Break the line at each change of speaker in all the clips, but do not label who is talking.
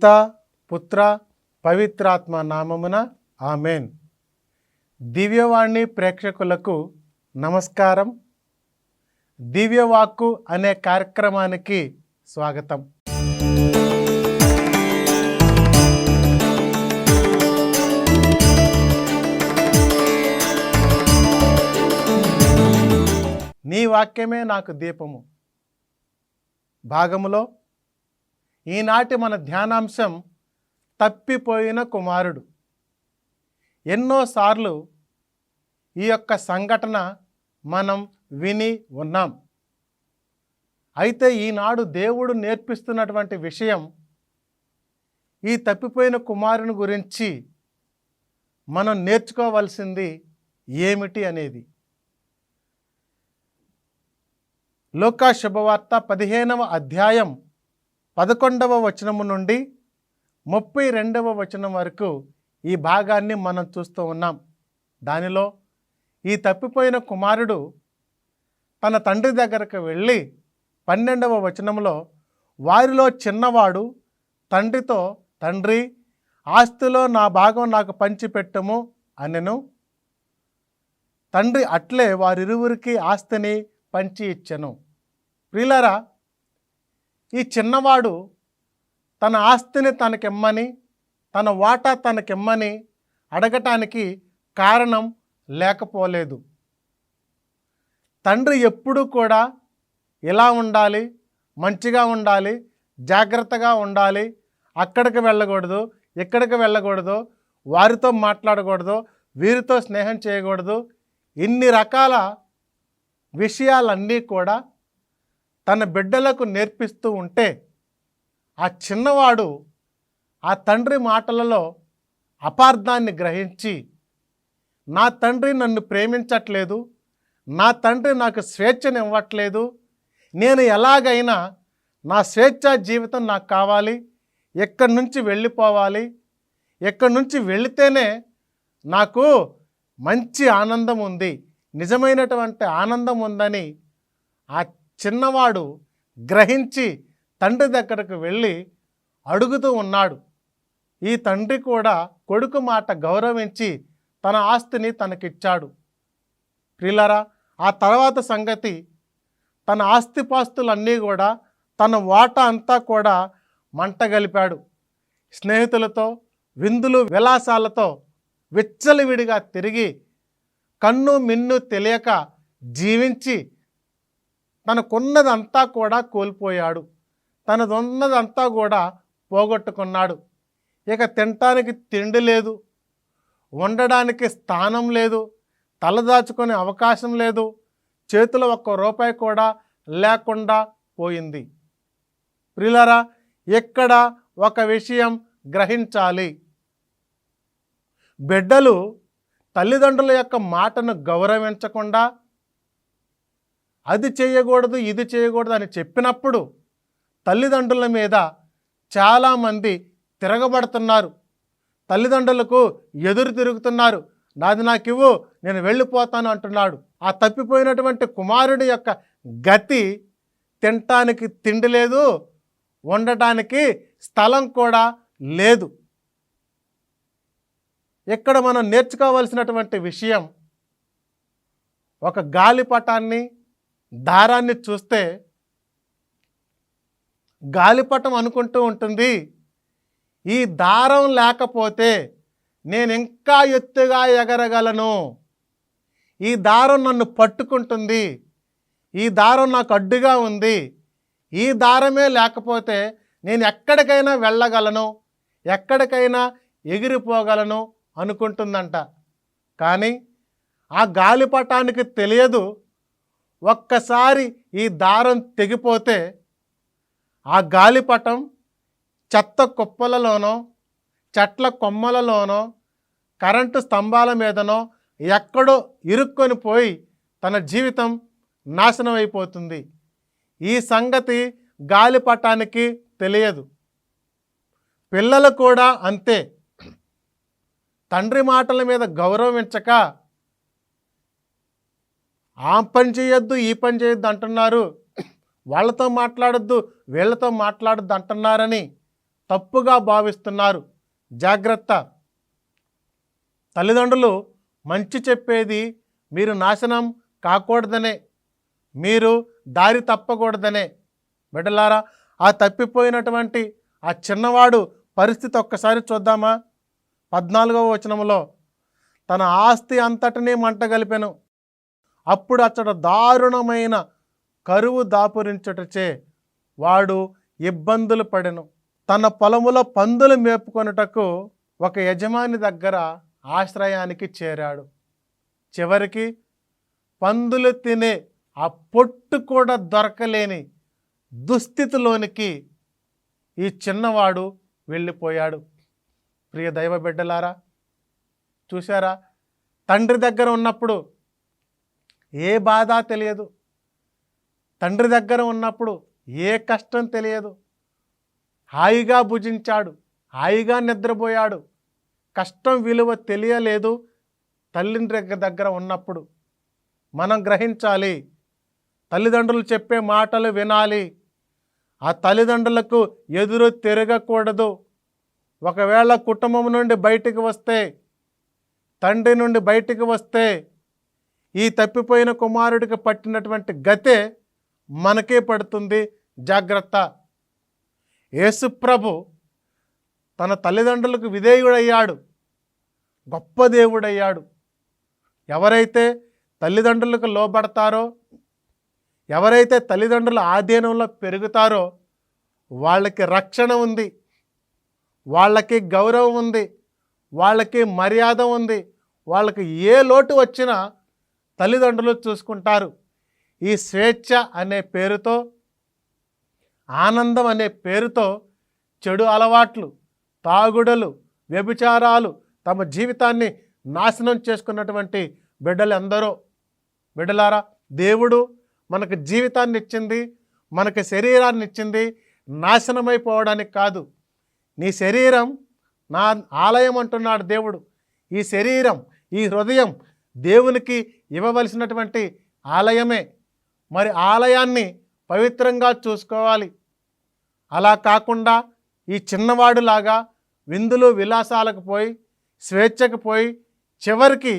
పితా పుత్ర పవిత్రాత్మ నామమున ఆమెన్. దివ్యవాణి ప్రేక్షకులకు నమస్కారం. దివ్యవాక్కు అనే కార్యక్రమానికి స్వాగతం. నీ వాక్యమే నాకు దీపము భాగములో ఈనాటి మన ధ్యానాంశం తప్పిపోయిన కుమారుడు. ఎన్నోసార్లు ఈ యొక్క సంఘటన మనం విని ఉన్నాం. అయితే ఈనాడు దేవుడు నేర్పిస్తున్నటువంటి విషయం ఈ తప్పిపోయిన కుమారుని గురించి మనం నేర్చుకోవాల్సింది ఏమిటి అనేది. లూకా శుభవార్త 15వ అధ్యాయం 11వ వచనము నుండి 32వ వచనం వరకు ఈ భాగాన్ని మనం చూస్తూ ఉన్నాం. దానిలో ఈ తప్పిపోయిన కుమారుడు తన తండ్రి దగ్గరకు వెళ్ళి 12వ వచనంలో వారిలో చిన్నవాడు తండ్రితో, తండ్రి, ఆస్తిలో నా భాగం నాకు పంచిపెట్టుము అనెను. తండ్రి అట్లే వారిరువురికి ఆస్తిని పంచి ఇచ్చెను. ప్రియులారా, ఈ చిన్నవాడు తన ఆస్తిని తనకిమ్మని, తన వాటా తనకిమ్మని అడగటానికి కారణం లేకపోలేదు. తండ్రి ఎప్పుడూ కూడా ఇలా ఉండాలి, మంచిగా ఉండాలి, జాగ్రత్తగా ఉండాలి, అక్కడికి వెళ్ళకూడదు, ఇక్కడికి వెళ్ళకూడదు, వారితో మాట్లాడకూడదు, వీరితో స్నేహం చేయకూడదు, ఇన్ని రకాల విషయాలన్నీ కూడా తన బిడ్డలకు నేర్పిస్తూ ఉంటే ఆ చిన్నవాడు ఆ తండ్రి మాటలలో అపార్థాన్ని గ్రహించి, నా తండ్రి నన్ను ప్రేమించట్లేదు, నా తండ్రి నాకు స్వేచ్ఛనివ్వట్లేదు, నేను ఎలాగైనా నా స్వేచ్ఛా జీవితం నాకు కావాలి, ఎక్కడి నుంచి వెళ్ళిపోవాలి, ఎక్కడి నుంచి వెళితేనే నాకు మంచి ఆనందం ఉంది, నిజమైనటువంటి ఆనందం ఉందని ఆ చిన్నవాడు గ్రహించి తండ్రి దగ్గరకు వెళ్ళి అడుగుతూ ఉన్నాడు. ఈ తండ్రి కూడా కొడుకు మాట గౌరవించి తన ఆస్తిని తనకిచ్చాడు. ప్రియులారా, ఆ తర్వాత సంగతి, తన ఆస్తిపాస్తులన్నీ కూడా, తన వాటా అంతా కూడా మంటగలిపాడు. స్నేహితులతో విందులు విలాసాలతో విచ్చలవిడిగా తిరిగి కన్ను మిన్ను తెలియక జీవించి తనకున్నదంతా కూడా కోల్పోయాడు. తనదున్నదంతా కూడా పోగొట్టుకున్నాడు. ఇక తినటానికి తిండి లేదు, ఉండడానికి స్థానం లేదు, తలదాచుకునే అవకాశం లేదు, చేతిలో ₹1 కూడా లేకుండా పోయింది. ప్రియులారా, ఇక్కడ ఒక విషయం గ్రహించాలి. బిడ్డలు తల్లిదండ్రుల యొక్క మాటను గౌరవించకుండా అది చేయకూడదు, ఇది చేయకూడదు అని చెప్పినప్పుడు తల్లిదండ్రుల మీద చాలామంది తిరగబడుతున్నారు. తల్లిదండ్రులకు ఎదురు తిరుగుతున్నారు. నాది నాకివ్వు, నేను వెళ్ళిపోతాను అంటున్నాడు. ఆ తప్పిపోయినటువంటి కుమారుడి యొక్క గతి, తినటానికి తిండి లేదు, ఉండటానికి స్థలం కూడా లేదు. ఇక్కడ మనం నేర్చుకోవాల్సినటువంటి విషయం, ఒక గాలిపటాన్ని, దారాన్ని చూస్తే గాలిపటం అనుకుంటూ ఉంటుంది, ఈ దారం లేకపోతే నేను ఇంకా ఎత్తుగా ఎగరగలను, ఈ దారం నన్ను పట్టుకుంటుంది, ఈ దారం నాకు అడ్డుగా ఉంది, ఈ దారమే లేకపోతే నేను ఎక్కడికైనా వెళ్ళగలను, ఎక్కడికైనా ఎగిరిపోగలను అనుకుంటుందంట. కానీ ఆ గాలిపటానికి తెలియదు, ఒక్కసారి ఈ దారం తెగిపోతే ఆ గాలిపటం చెత్త కుప్పలలోనో, చెట్ల కొమ్మలలోనో, కరెంటు స్తంభాల మీదనో ఎక్కడో ఇరుక్కొని పోయి తన జీవితం నాశనం అయిపోతుంది. ఈ సంగతి గాలిపటానికి తెలియదు. పిల్లలు కూడా అంతే. తండ్రి మాటల మీద గౌరవించక ఆ పని చేయొద్దు, ఈ పని చేయొద్దు అంటున్నారు, వాళ్ళతో మాట్లాడొద్దు, వీళ్ళతో మాట్లాడొద్దు అంటున్నారని తప్పుగా భావిస్తున్నారు. జాగ్రత్త. తల్లిదండ్రులు మంచి చెప్పేది మీరు నాశనం కాకూడదనే, మీరు దారి తప్పకూడదనే. బిడ్డలారా, ఆ తప్పిపోయినటువంటి ఆ చిన్నవాడు పరిస్థితి ఒక్కసారి చూద్దామా? 14వ వచనంలో, తన ఆస్తి అంతటినీ మంటగలిపెను, అప్పుడు అచ్చట దారుణమైన కరువు దాపురించుటచే వాడు ఇబ్బందులు పడెను. తన పొలములో పందులు మేపుకొనుటకు ఒక యజమాని దగ్గర ఆశ్రయానికి చేరాడు. చివరికి పందులు తినే ఆ పొట్టు కూడా దొరకలేని దుస్థితిలోనికి ఈ చిన్నవాడు వెళ్ళిపోయాడు. ప్రియ దైవ బిడ్డలారా, చూశారా? తండ్రి దగ్గర ఉన్నప్పుడు ఏ బాధ తెలియదు, తండ్రి దగ్గర ఉన్నప్పుడు ఏ కష్టం తెలియదు. హాయిగా భుజించాడు, హాయిగా నిద్రపోయాడు. కష్టం విలువ తెలియలేదు తల్లిదండ్రి దగ్గర ఉన్నప్పుడు. మనం గ్రహించాలి, తల్లిదండ్రులు చెప్పే మాటలు వినాలి, ఆ తల్లిదండ్రులకు ఎదురు తిరగకూడదు. ఒకవేళ కుటుంబం నుండి బయటికి వస్తే, తండ్రి నుండి బయటికి వస్తే, ఈ తప్పిపోయిన కుమారుడికి పట్టినటువంటి గతే మనకే పడుతుంది. జాగ్రత్త. యేసుప్రభు తన తల్లిదండ్రులకు విధేయుడయ్యాడు, గొప్ప దేవుడయ్యాడు. ఎవరైతే తల్లిదండ్రులకు లోబడతారో, ఎవరైతే తల్లిదండ్రుల ఆధీనంలో పెరుగుతారో వాళ్ళకి రక్షణ ఉంది, వాళ్ళకి గౌరవం ఉంది, వాళ్ళకి మర్యాద ఉంది. వాళ్ళకి ఏ లోటు వచ్చినా తల్లిదండ్రులు చూసుకుంటారు. ఈ స్వేచ్ఛ అనే పేరుతో, ఆనందం అనే పేరుతో చెడు అలవాట్లు, తాగుడులు, వ్యభిచారాలు తమ జీవితాన్ని నాశనం చేసుకున్నటువంటి బిడ్డలు ఎందరో. బిడ్డలారా, దేవుడు మనకు జీవితాన్ని ఇచ్చింది, మనకి శరీరాన్ని ఇచ్చింది నాశనమైపోవడానికి కాదు. నీ శరీరం నా ఆలయం అంటున్నాడు దేవుడు. ఈ శరీరం, ఈ హృదయం దేవునికి ఇవ్వవలసినటువంటి ఆలయమే. మరి ఆలయాన్ని పవిత్రంగా చూసుకోవాలి. అలా కాకుండా ఈ చిన్నవాడులాగా విందులు విలాసాలకు పోయి, స్వేచ్ఛకు పోయి, చివరికి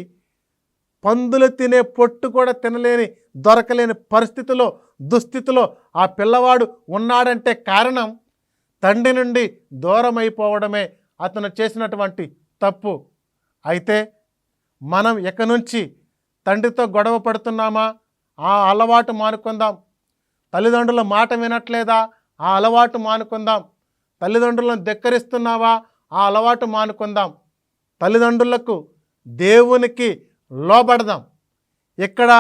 పందులు తినే పొట్టు కూడా తినలేని, దొరకలేని పరిస్థితిలో, దుస్థితిలో ఆ పిల్లవాడు ఉన్నాడంటే కారణం తండ్రి నుండి దూరం అయిపోవడమే అతను చేసినటువంటి తప్పు. అయితే మనం ఇక నుంచి తండ్రితో గొడవ పడుతున్నామా? ఆ అలవాటు మానుకుందాం. తల్లిదండ్రుల మాట వినట్లేదా? ఆ అలవాటు మానుకుందాం. తల్లిదండ్రులను ధిక్కరిస్తున్నావా? ఆ అలవాటు మానుకుందాం. తల్లిదండ్రులకు, దేవునికి లోబడదాం. ఇక్కడ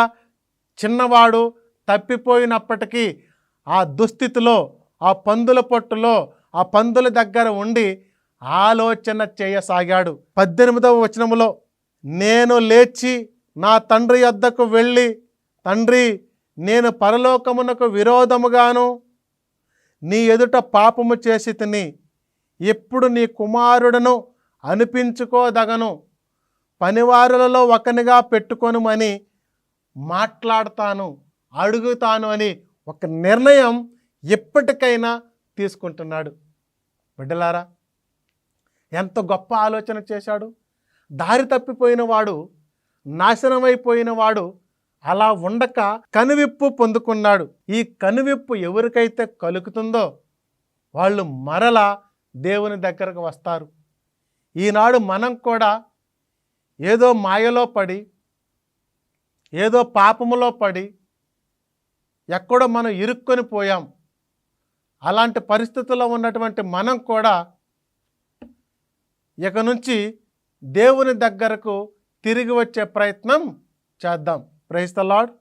చిన్నవాడు తప్పిపోయినప్పటికీ ఆ దుస్థితిలో, ఆ పందుల పొట్టులో, ఆ పందుల దగ్గర ఉండి ఆలోచన చేయసాగాడు. 18వ వచనములో, నేను లేచి నా తండ్రి యొద్దకు వెళ్ళి, తండ్రి, నేను పరలోకమునకు విరోధముగాను నీ ఎదుట పాపము చేసి తిని, ఇప్పుడు నీ కుమారుడను అనిపించుకోదగను, పనివారులలో ఒకనిగా పెట్టుకొనుమని మాట్లాడతాను, అడుగుతాను అని ఒక నిర్ణయం ఎప్పటికైనా తీసుకుంటున్నాడు. బిడ్డలారా, ఎంత గొప్ప ఆలోచన చేశాడు. దారి తప్పిపోయిన వాడు, నాశనమైపోయిన వాడు అలా ఉండక కనువిప్పు పొందుకున్నాడు. ఈ కనువిప్పు ఎవరికైతే కలుగుతుందో వాళ్ళు మరలా దేవుని దగ్గరకు వస్తారు. ఈనాడు మనం కూడా ఏదో మాయలో పడి, ఏదో పాపములో పడి, ఎక్కడో మనం ఇరుక్కొని పోయాం. అలాంటి పరిస్థితుల్లో ఉన్నటువంటి మనం కూడా ఇక నుంచి దేవుని దగ్గరకు తిరిగి వచ్చే ప్రయత్నం చేద్దాం. Praise the lord.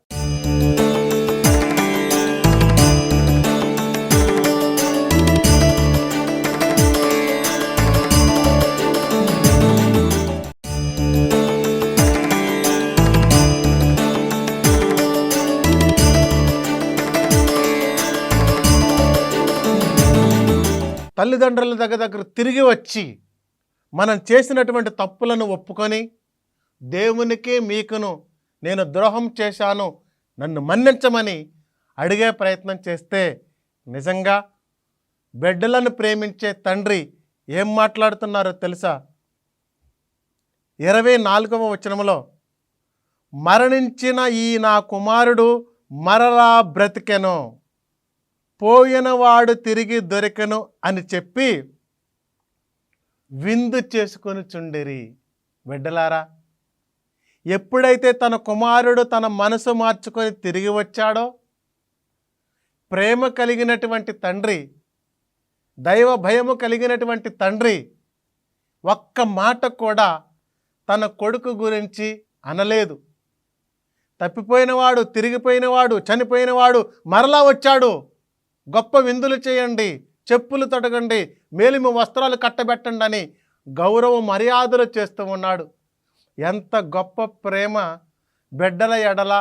తల్లిదండ్రుల దగ్గర తిరిగి వచ్చి మనం చేసినటువంటి తప్పులను ఒప్పుకొని, దేవునికి మీకును నేను ద్రోహం చేశాను, నన్ను మన్నించమని అడిగే ప్రయత్నం చేస్తే నిజంగా బిడ్డలను ప్రేమించే తండ్రి ఏం మాట్లాడుతున్నారో తెలుసా? 24వ వచనంలో, మరణించిన ఈ నా కుమారుడు మరలా బ్రతికెను, పోయినవాడు తిరిగి దొరికెను అని చెప్పి విందు చేసుకొని చుండిరి. బిడ్డలారా, ఎప్పుడైతే తన కుమారుడు తన మనసు మార్చుకొని తిరిగి వచ్చాడో, ప్రేమ కలిగినటువంటి తండ్రి, దైవ భయము కలిగినటువంటి తండ్రి ఒక్క మాట కూడా తన కొడుకు గురించి అనలేదు. తప్పిపోయినవాడు, తిరిగిపోయినవాడు, చనిపోయినవాడు మరలా వచ్చాడు, గొప్ప విందులు చేయండి, చెప్పులు తొడగండి, మేలిమి వస్త్రాలు కట్టబెట్టండి అని గౌరవ మర్యాదలు చేస్తూ ఉన్నాడు. ఎంత గొప్ప ప్రేమ బిడ్డల ఎడల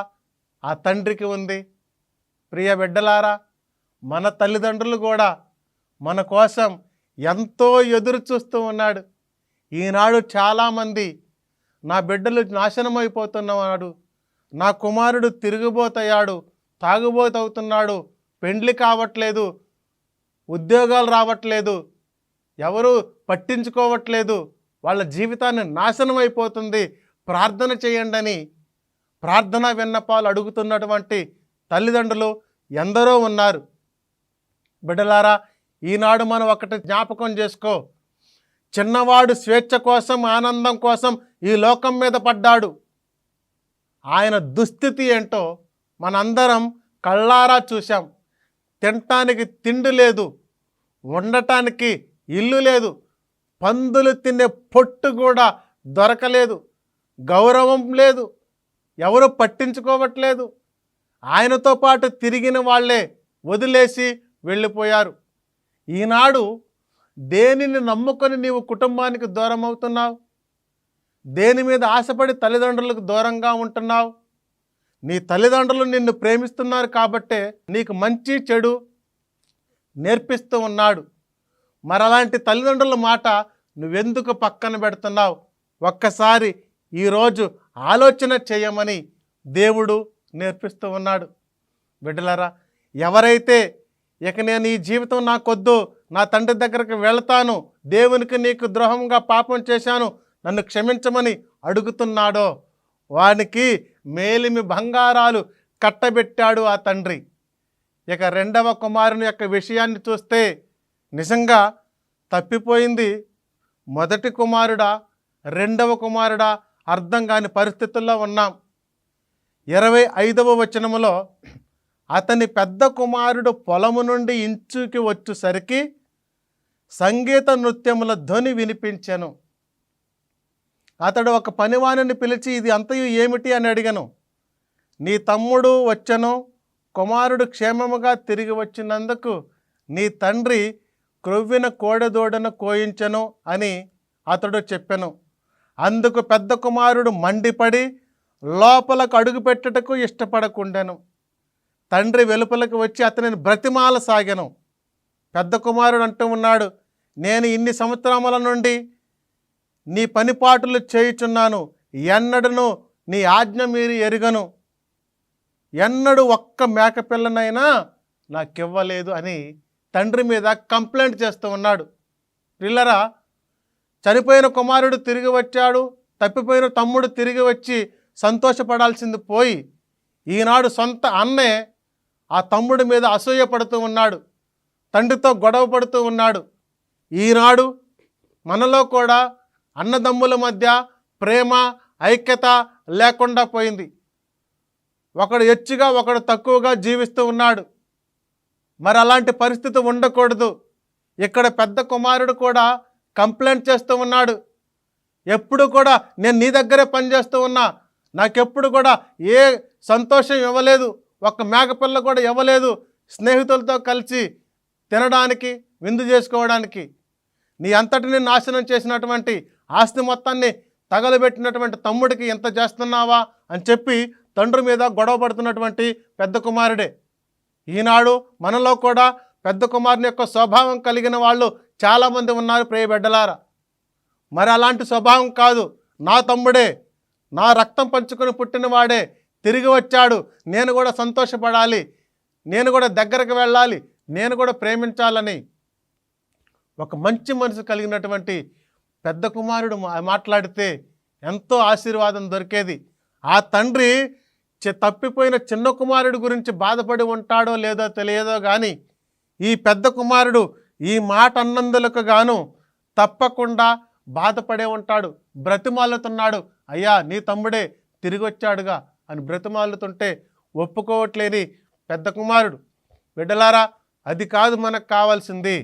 ఆ తండ్రికి ఉంది. ప్రియ బిడ్డలారా, మన తల్లిదండ్రులు కూడా మన కోసం ఎంతో ఎదురు చూస్తూ ఉన్నాడు. ఈనాడు చాలామంది నా బిడ్డలు నాశనమైపోతున్నవాడు, నా కుమారుడు తిరిగిపోతయ్యాడు, తాగుబోతవుతున్నాడు, పెండ్లి కావట్లేదు, ఉద్యోగాలు రావట్లేదు, ఎవరు పట్టించుకోవట్లేదు, వాళ్ళ జీవితాన్ని నాశనం అయిపోతుంది, ప్రార్థన చేయండి అని ప్రార్థనా విన్నపాలు అడుగుతున్నటువంటి తల్లిదండ్రులు ఎందరో ఉన్నారు. బిడ్డలారా, ఈనాడు మనం ఒకటి జ్ఞాపకం చేసుకో, చిన్నవాడు స్వేచ్ఛ కోసం, ఆనందం కోసం ఈ లోకం మీద పడ్డాడు. ఆయన దుస్థితి ఏంటో మనందరం కళ్ళారా చూశాం. తినటానికి తిండి లేదు, ఉండటానికి ఇల్లు లేదు, పందులు తినే పొట్టు కూడా దొరకలేదు, గౌరవం లేదు, ఎవరు పట్టించుకోవట్లేదు. ఆయనతో పాటు తిరిగిన వాళ్ళే వదిలేసి వెళ్ళిపోయారు. ఈనాడు దేనిని నమ్ముకొని నీవు కుటుంబానికి దూరం అవుతున్నావు? దేని మీద ఆశపడి తల్లిదండ్రులకు దూరంగా ఉంటున్నావు? నీ తల్లిదండ్రులు నిన్ను ప్రేమిస్తున్నారు కాబట్టే నీకు మంచి చెడు నేర్పిస్తూ ఉన్నాడు. మరి అలాంటి తల్లిదండ్రుల మాట నువ్వెందుకు పక్కన పెడుతున్నావు? ఒక్కసారి ఈరోజు ఆలోచన చేయమని దేవుడు నేర్పిస్తూ ఉన్నాడు. బిడ్డలారా, ఎవరైతే ఇక నేను ఈ జీవితం నాకొద్దు, నా తండ్రి దగ్గరకు వెళ్తాను, దేవునికి నీకు ద్రోహంగా పాపం చేశాను, నన్ను క్షమించమని అడుగుతున్నాడో వానికి మేలిమి బంగారాలు కట్టబెట్టాడు ఆ తండ్రి. ఇక రెండవ కుమారుని యొక్క విషయాన్ని చూస్తే నిజంగా తప్పిపోయింది మొదటి కుమారుడా రెండవ కుమారుడా అర్థం కాని పరిస్థితుల్లో ఉన్నాం. 25వ వచనములో, అతని పెద్ద కుమారుడు పొలము నుండి ఇంచుకి వచ్చేసరికి సంగీత నృత్యముల ధ్వని వినిపించెను. అతడు ఒక పనివాణిని పిలిచి, ఇది అంతయు ఏమిటి అని అడిగను. నీ తమ్ముడు వచ్చెను, కుమారుడు క్షేమముగా తిరిగి వచ్చినందుకు నీ తండ్రి క్రొవ్విన కోడెదూడను కోయించెను అని అతడు చెప్పెను. అందుకు పెద్ద కుమారుడు మండిపడి లోపలకు అడుగుపెట్టుటకు ఇష్టపడకుండెను. తండ్రి వెలుపలకు వచ్చి అతనిని బ్రతిమాల సాగెను. పెద్ద కుమారుడు అంటూ ఉన్నాడు, నేను ఇన్ని సంవత్సరముల నుండి నీ పనిపాటులు చేయుచున్నాను, ఎన్నడను నీ ఆజ్ఞ మీరి ఎరుగను, ఎన్నడూ ఒక్క మేకపిల్లనైనా నాకివ్వలేదు అని తండ్రి మీద కంప్లైంట్ చేస్తూ ఉన్నాడు. పిల్లరా, చనిపోయిన కుమారుడు తిరిగి వచ్చాడు, తప్పిపోయిన తమ్ముడు తిరిగి వచ్చి సంతోషపడాల్సింది పోయి ఈనాడు సొంత అన్నే ఆ తమ్ముడి మీద అసూయ పడుతూ ఉన్నాడు, తండ్రితో గొడవ పడుతూ ఉన్నాడు. ఈనాడు మనలో కూడా అన్నదమ్ముల మధ్య ప్రేమ ఐక్యత లేకుండా పోయింది. ఒకడు హెచ్చుగా ఒకడు తక్కువగా జీవిస్తూ ఉన్నాడు. మరి అలాంటి పరిస్థితి ఉండకూడదు. ఇక్కడ పెద్ద కుమారుడు కూడా కంప్లైంట్ చేస్తూ ఉన్నాడు, ఎప్పుడు కూడా నేను నీ దగ్గరే పనిచేస్తూ ఉన్నా, నాకెప్పుడు కూడా ఏ సంతోషం ఇవ్వలేదు, ఒక్క మేకపిల్ల కూడా ఇవ్వలేదు, స్నేహితులతో కలిసి తినడానికి విందు చేసుకోవడానికి. నీ అంతటిని నాశనం చేసినటువంటి ఆస్తి మొత్తాన్ని తగలబెట్టినటువంటి తమ్ముడికి ఎంత చేస్తున్నావా అని చెప్పి తండ్రి మీద గొడవ పడుతున్నటువంటి పెద్ద కుమారుడే. ఈనాడు మనలో కూడా పెద్ద కుమారుని యొక్క స్వభావం కలిగిన వాళ్ళు చాలామంది ఉన్నారు ప్రియ బిడ్డలారా. మరి అలాంటి స్వభావం కాదు, నా తమ్ముడే, నా రక్తం పంచుకొని పుట్టినవాడే తిరిగి వచ్చాడు, నేను కూడా సంతోషపడాలి, నేను కూడా దగ్గరకు వెళ్ళాలి, నేను కూడా ప్రేమించాలని ఒక మంచి మనసు కలిగినటువంటి పెద్ద కుమారుడు మాట్లాడితే ఎంతో ఆశీర్వాదం దొరికేది. ఆ తండ్రి తప్పిపోయిన చిన్న కుమారుడు గురించి బాధపడి ఉంటాడో లేదో తెలియదో కానీ ఈ పెద్ద కుమారుడు ఈ మాట అన్నందులకు గాను తప్పకుండా బాధపడే ఉంటాడు. బ్రతిమాలుతున్నాడు, అయ్యా నీ తమ్ముడే తిరిగి వచ్చాడుగా అని బ్రతిమాలుతుంటే ఒప్పుకోవట్లేని పెద్ద కుమారుడు. బిడ్డలారా, అది కాదు మనకు కావాల్సింది.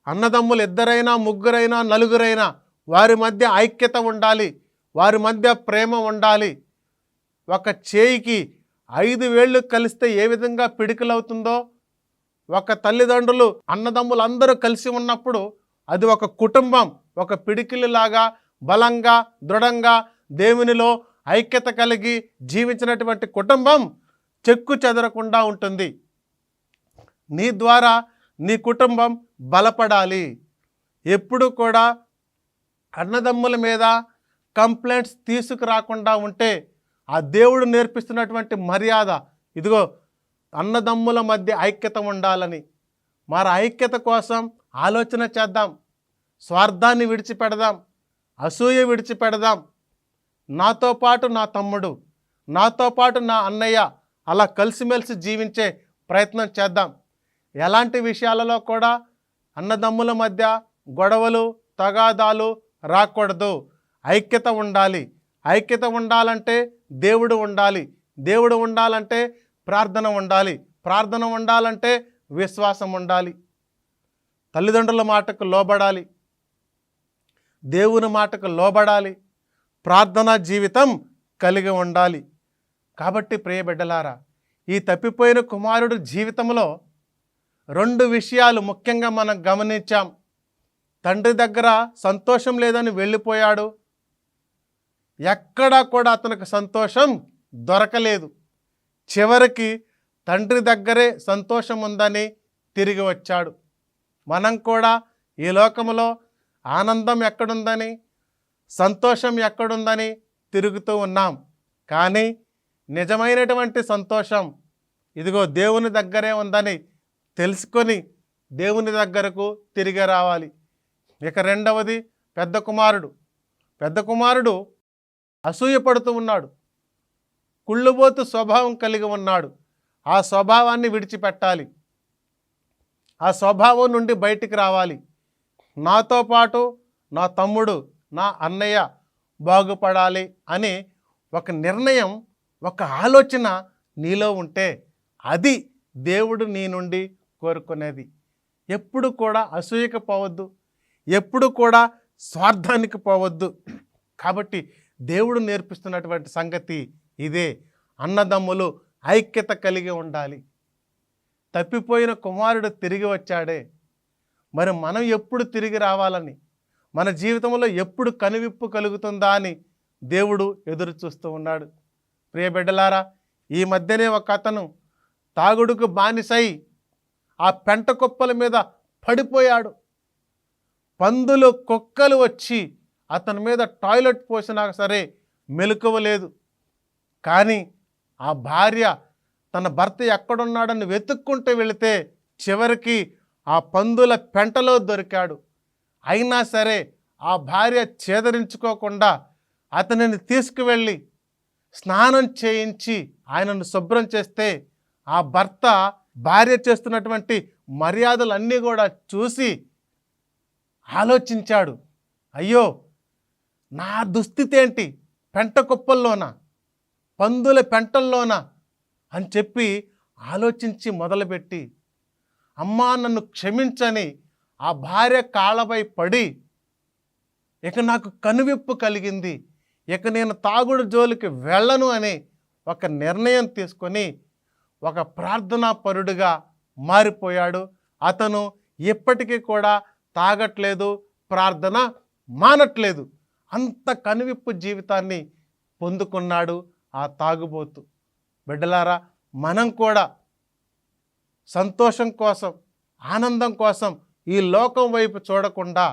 అన్నదమ్ములు ఇద్దరైనా ముగ్గురైనా నలుగురైనా వారి మధ్య ఐక్యత ఉండాలి, వారి మధ్య ప్రేమ ఉండాలి. ఒక చేయికి 5 వేళ్ళు కలిస్తే ఏ విధంగా పిడికిలవుతుందో, ఒక తల్లిదండ్రులు అన్నదమ్ములు అందరూ కలిసి ఉన్నప్పుడు అది ఒక కుటుంబం, ఒక పిడికిలిలాగా బలంగా దృఢంగా దేవునిలో ఐక్యత కలిగి జీవించినటువంటి కుటుంబం చెక్కు చెదరకుండా ఉంటుంది. నీ ద్వారా నీ కుటుంబం బలపడాలి. ఎప్పుడు కూడా అన్నదమ్ముల మీద కంప్లైంట్స్ తీసుకురాకుండా ఉంటే ఆ దేవుడు నేర్పిస్తున్నటువంటి మర్యాద ఇదిగో, అన్నదమ్ముల మధ్య ఐక్యత ఉండాలని. మరి ఐక్యత కోసం ఆలోచన చేద్దాం, స్వార్థాన్ని విడిచిపెడదాం, అసూయ విడిచిపెడదాం. నాతో పాటు నా తమ్ముడు, నాతో పాటు నా అన్నయ్య అలా కలిసిమెలిసి జీవించే ప్రయత్నం చేద్దాం. ఎలాంటి విషయాలలో కూడా అన్నదమ్ముల మధ్య గొడవలు తగాదాలు రాకూడదు. ఐక్యత ఉండాలి. ఐక్యత ఉండాలంటే దేవుడు ఉండాలి. దేవుడు ఉండాలంటే ప్రార్థన ఉండాలి. ప్రార్థన ఉండాలంటే విశ్వాసం ఉండాలి. తల్లిదండ్రుల మాటకు లోబడాలి, దేవుని మాటకు లోబడాలి, ప్రార్థనా జీవితం కలిగి ఉండాలి. కాబట్టి ప్రియ బిడ్డలారా, ఈ తప్పిపోయిన కుమారుడు జీవితంలో 2 విషయాలు ముఖ్యంగా మనం గమనించాం. తండ్రి దగ్గర సంతోషం లేదని వెళ్ళిపోయాడు. ఎక్కడా కూడా అతనికి సంతోషం దొరకలేదు. చివరికి తండ్రి దగ్గరే సంతోషం ఉందని తిరిగి వచ్చాడు. మనం కూడా ఈ లోకంలో ఆనందం ఎక్కడుందని, సంతోషం ఎక్కడుందని తిరుగుతూ ఉన్నాం. కానీ నిజమైనటువంటి సంతోషం ఇదిగో దేవుని దగ్గరే ఉందని తెలుసుకొని దేవుని దగ్గరకు తిరిగి రావాలి. ఇక రెండవది పెద్ద కుమారుడు. పెద్ద కుమారుడు అసూయపడుతూ ఉన్నాడు, కుళ్ళుబోతు స్వభావం కలిగి ఉన్నాడు. ఆ స్వభావాన్ని విడిచిపెట్టాలి. ఆ స్వభావం నుండి బయటికి రావాలి. నాతో పాటు నా తమ్ముడు నా అన్నయ్య బాగుపడాలి అని ఒక నిర్ణయం, ఒక ఆలోచన నీలో ఉంటే అది దేవుడు నీ నుండి కోరుకునేది. ఎప్పుడు కూడా అసూయకు పోవద్దు, ఎప్పుడు కూడా స్వార్థానికి పోవద్దు. కాబట్టి దేవుడు నేర్పిస్తున్నటువంటి సంగతి ఇదే. అన్నదమ్ములు ఐక్యత కలిగి ఉండాలి. తప్పిపోయిన కుమారుడు తిరిగి వచ్చాడే, మరి మనం ఎప్పుడు తిరిగి రావాలని, మన జీవితంలో ఎప్పుడు కనువిప్పు కలుగుతుందా అని దేవుడు ఎదురు చూస్తూ ఉన్నాడు. ప్రియ బిడ్డలారా, ఈ మధ్యనే ఒక అతను తాగుడుకు బానిసై ఆ పెంట కుప్పల మీద పడిపోయాడు. పందులు కుక్కలు వచ్చి అతని మీద టాయిలెట్ పోసినా సరే మెలకువలేదు. కానీ ఆ భార్య తన భర్త ఎక్కడున్నాడని వెతుక్కుంటూ వెళితే చివరికి ఆ పందుల పెంటలో దొరికాడు. అయినా సరే ఆ భార్య చేదరించుకోకుండా అతనిని తీసుకువెళ్ళి స్నానం చేయించి ఆయనను శుభ్రం చేస్తే ఆ భర్త భార్య చేస్తున్నటువంటి మర్యాదలన్నీ కూడా చూసి ఆలోచించాడు. అయ్యో, నా దుస్థితి ఏంటి, పెంట కుప్పల్లోనా, పందుల పెంటల్లోనా అని చెప్పి ఆలోచించి మొదలుపెట్టి, అమ్మా నన్ను క్షమించని ఆ భార్య కాళ్ళపై పడి, ఇక నాకు కనువిప్పు కలిగింది, ఇక నేను తాగుడు జోలికి వెళ్ళను అని ఒక నిర్ణయం తీసుకొని ఒక ప్రార్థనా పరుడుగా మారిపోయాడు. అతను ఇప్పటికీ కూడా తాగట్లేదు, ప్రార్థన మానట్లేదు. అంత కనువిప్పు జీవితాన్ని పొందుకున్నాడు ఆ తాగుబోతు. బిడ్డలారా, మనం కూడా సంతోషం కోసం, ఆనందం కోసం ఈ లోకం వైపు చూడకుండా,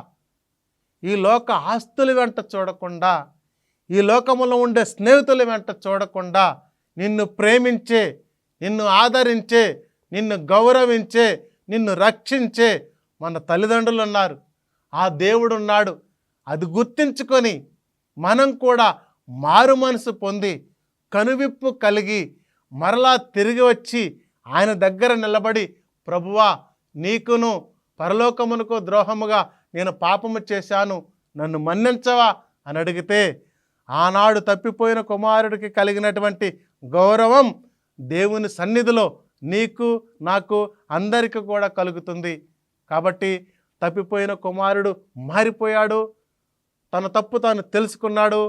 ఈ లోక ఆస్తుల వెంట చూడకుండా, ఈ లోకములో ఉండే స్నేహితుల వెంట చూడకుండా, నిన్ను ప్రేమించే, నిన్ను ఆదరించే, నిన్ను గౌరవించే, నిన్ను రక్షించే మన తల్లిదండ్రులు ఉన్నారు, ఆ దేవుడు ఉన్నాడు. అది గుర్తించుకొని మనం కూడా మారు మనసు పొంది కనువిప్పు కలిగి మరలా తిరిగి వచ్చి ఆయన దగ్గర నిలబడి, ప్రభువా నీకును పరలోకమునకు ద్రోహముగా నేను పాపము చేశాను, నన్ను మన్నించవా అని అడిగితే ఆనాడు తప్పిపోయిన కుమారుడికి కలిగినటువంటి గౌరవం దేవుని సన్నిధిలో నీకు నాకు అందరికీ కూడా కలుగుతుంది. కాబట్టి తప్పిపోయిన కుమారుడు మారిపోయాడు, తన తప్పు తాను తెలుసుకున్నాడు,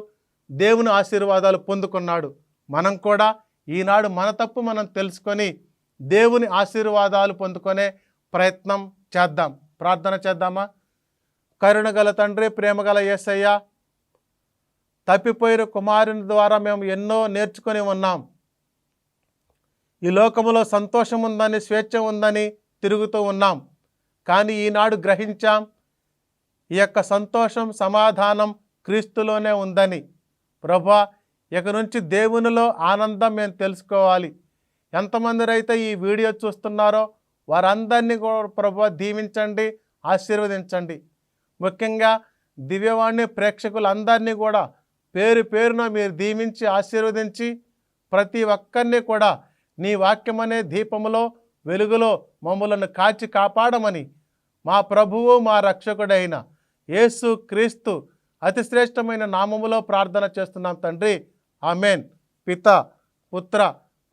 దేవుని ఆశీర్వాదాలు పొందుకున్నాడు. మనం కూడా ఈనాడు మన తప్పు మనం తెలుసుకొని దేవుని ఆశీర్వాదాలు పొందుకునే ప్రయత్నం చేద్దాం. ప్రార్థన చేద్దామా? కరుణగల తండ్రి, ప్రేమగల యేసయ్య, తప్పిపోయిన కుమారుని ద్వారా మేము ఎన్నో నేర్చుకొని ఉన్నాం. ఈ లోకములో సంతోషం ఉందని, స్వేచ్ఛ ఉందని తిరుగుతూ ఉన్నాం. కానీ ఈనాడు గ్రహించాం, ఈ యొక్క సంతోషం సమాధానం క్రీస్తులోనే ఉందని. ప్రభువా, ఇక నుంచి దేవునిలో ఆనందం మేము తెలుసుకోవాలి. ఎంతమంది అయితే ఈ వీడియో చూస్తున్నారో వారందరినీ కూడా ప్రభువా దీవించండి, ఆశీర్వదించండి. ముఖ్యంగా దివ్యవాణి ప్రేక్షకులందరినీ కూడా పేరు పేరున మీరు దీవించి ఆశీర్వదించి ప్రతి ఒక్కరిని కూడా నీ వాక్యమనే దీపములో వెలుగులో మమ్మలను కాచి కాపాడమని మా ప్రభువు మా రక్షకుడైన యేసు క్రీస్తు అతి శ్రేష్టమైన నామములో ప్రార్థన చేస్తున్నాం తండ్రి. ఆమెన్. పిత, పుత్ర,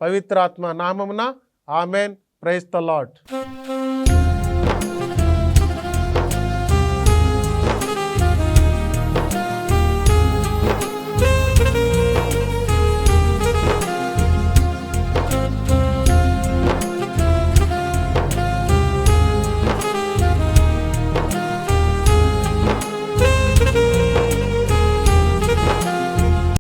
పవిత్రాత్మ నామమున ఆమెన్. Praise the lord.